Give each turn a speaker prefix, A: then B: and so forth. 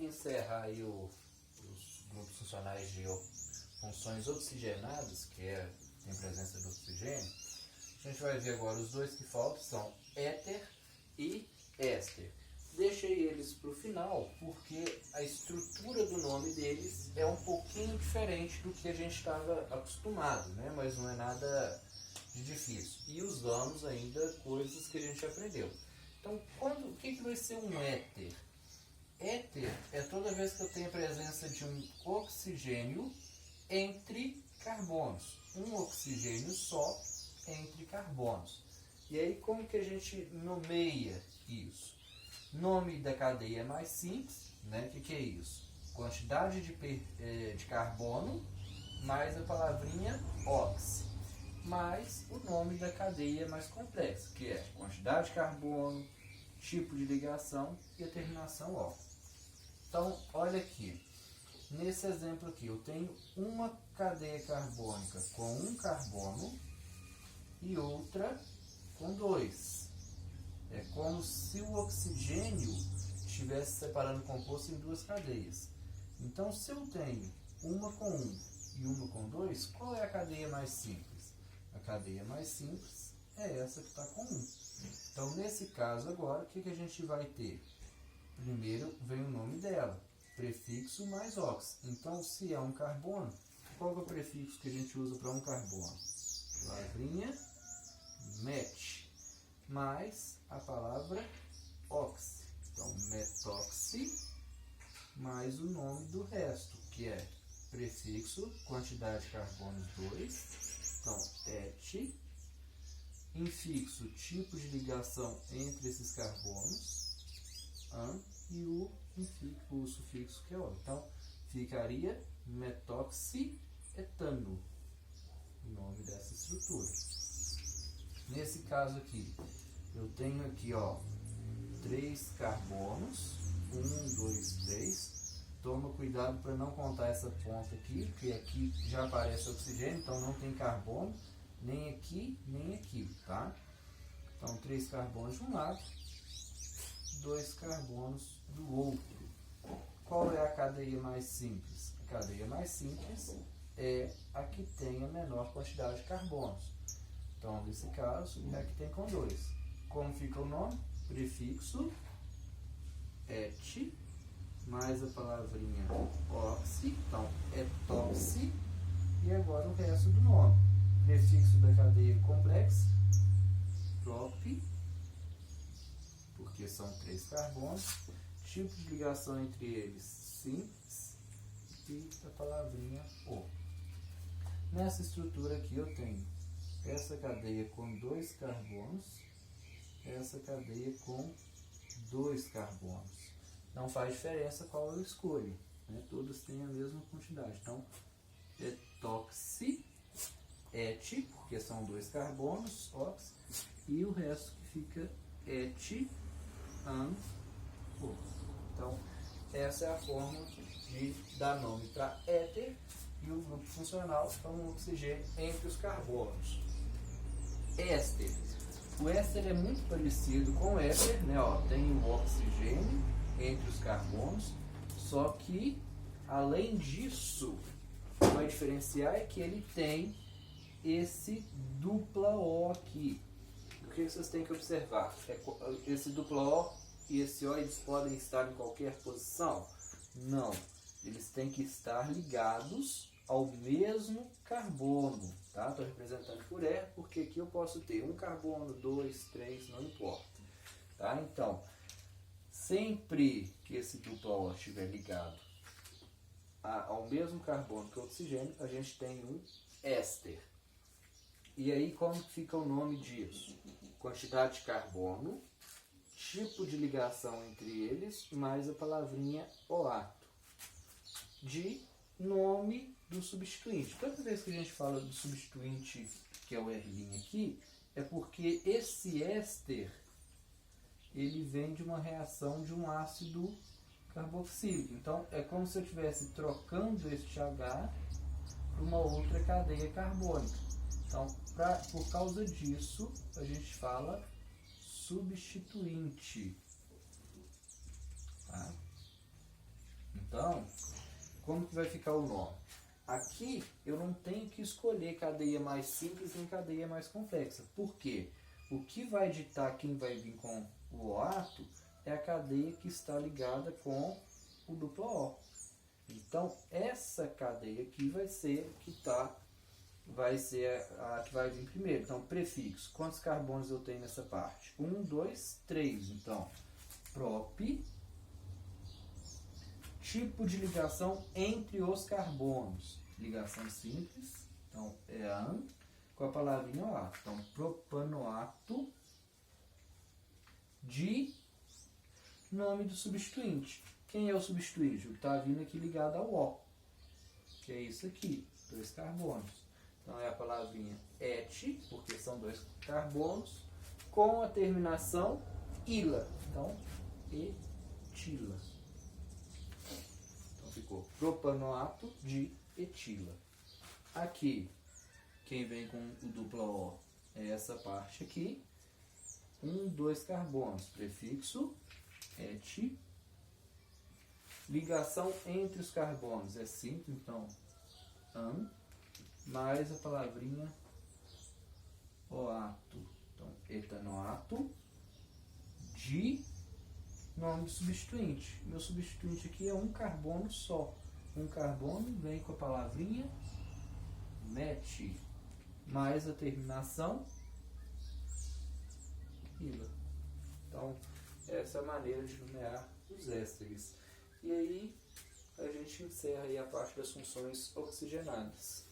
A: encerrar aí os grupos funcionais de funções oxigenadas, tem presença de oxigênio, a gente vai ver agora os dois que faltam, são éter e éster. Deixei eles para o final porque a estrutura do nome deles é um pouquinho diferente do que a gente estava acostumado, né? Mas não é nada de difícil. E usamos ainda coisas que a gente aprendeu. Então, o que vai ser um éter? Éter é toda vez que eu tenho a presença de um oxigênio entre carbonos. Um oxigênio só entre carbonos. E aí, como que a gente nomeia isso? Nome da cadeia mais simples, né? O que é isso? Quantidade de carbono mais a palavrinha ox, mais o nome da cadeia mais complexa, que é quantidade de carbono, tipo de ligação e a terminação O. Então, olha aqui. Nesse exemplo aqui, eu tenho uma cadeia carbônica com um carbono e outra com dois. É como se o oxigênio estivesse separando o composto em duas cadeias. Então, se eu tenho uma com um e uma com dois, qual é a cadeia mais simples? A cadeia mais simples é essa que está com um. Então, nesse caso agora, o que a gente vai ter? Primeiro vem o nome dela, prefixo mais ox. Então, se é um carbono, qual é o prefixo que a gente usa para um carbono? Palavrinha met, mais a palavra ox. Então, metoxi, mais o nome do resto, que é prefixo, quantidade de carbonos 2. Então, et, infixo, tipo de ligação entre esses carbonos, an, e o sufixo que é o. Então, ficaria metoxietano, o nome dessa estrutura. Nesse caso aqui, eu tenho aqui, 3 carbonos, 1, 2, 3. Toma cuidado para não contar essa ponta aqui, porque aqui já aparece oxigênio, então não tem carbono, nem aqui, nem aqui, tá? Então, 3 carbonos de um lado, 2 carbonos do outro. Qual é a cadeia mais simples? A cadeia mais simples é a que tem a menor quantidade de carbonos. Então, nesse caso, é a que tem com 2. Como fica o nome? Prefixo et, mais a palavrinha oxi, então etoxi, e agora o resto do nome. Prefixo da cadeia complexa, prop, porque são 3 carbonos, tipo de ligação entre eles, simples, e a palavrinha o. Nessa estrutura aqui eu tenho essa cadeia com 2 carbonos, essa cadeia com 2 carbonos. Não faz diferença qual eu escolho, né? Todos têm a mesma quantidade. Então, etoxi, et, porque são 2 carbonos, ox, e o resto que fica et, an, o. Então, essa é a forma de dar nome para éter, e o grupo funcional é um oxigênio entre os carbonos. Éster. O éster é muito parecido com o éter, né? Tem o oxigênio entre os carbonos, só que, além disso, o que vai diferenciar é que ele tem esse dupla O aqui. O que vocês têm que observar? Esse dupla O e esse O, eles podem estar em qualquer posição? Não. Eles têm que estar ligados ao mesmo carbono, tá? Estou representando por E, porque aqui eu posso ter um carbono, 2, 3, não importa, tá? Então, sempre que esse duplo O estiver ligado ao mesmo carbono que o oxigênio, a gente tem um éster. E aí, como fica o nome disso? Quantidade de carbono, tipo de ligação entre eles, mais a palavrinha oato, de nome do substituinte. Toda vez que a gente fala do substituinte, que é o R' aqui, é porque esse éster ele vem de uma reação de um ácido carboxílico. Então, é como se eu estivesse trocando este H para uma outra cadeia carbônica. Então, por causa disso, a gente fala substituinte. Tá? Então, como que vai ficar o nome? Aqui eu não tenho que escolher cadeia mais simples nem cadeia mais complexa. Por quê? O que vai ditar quem vai vir com o OAto é a cadeia que está ligada com o duplo O. Então, essa cadeia aqui vai ser a que vai vir primeiro. Então, prefixo. Quantos carbonos eu tenho nessa parte? 1, 2, 3. Então, prop. Tipo de ligação entre os carbonos. Ligação simples. Então, é an com a palavrinha OAto. Então, propanoato de nome do substituinte. Quem é o substituinte? O que está vindo aqui ligado ao O. Que é isso aqui. 2 carbonos. Então, é a palavrinha et, porque são 2 carbonos, com a terminação ila. Então, etila. Então, ficou propanoato de etila. Aqui, quem vem com o duplo O é essa parte aqui. 1, 2 carbonos. Prefixo et. Ligação entre os carbonos é simples, então, an, mais a palavrinha oato. Então, etanoato de nome do substituinte. Meu substituinte aqui é um carbono só. Um carbono vem com a palavrinha met, mais a terminação ila. Então, essa é a maneira de nomear os ésteres. E aí, a gente encerra aí a parte das funções oxigenadas.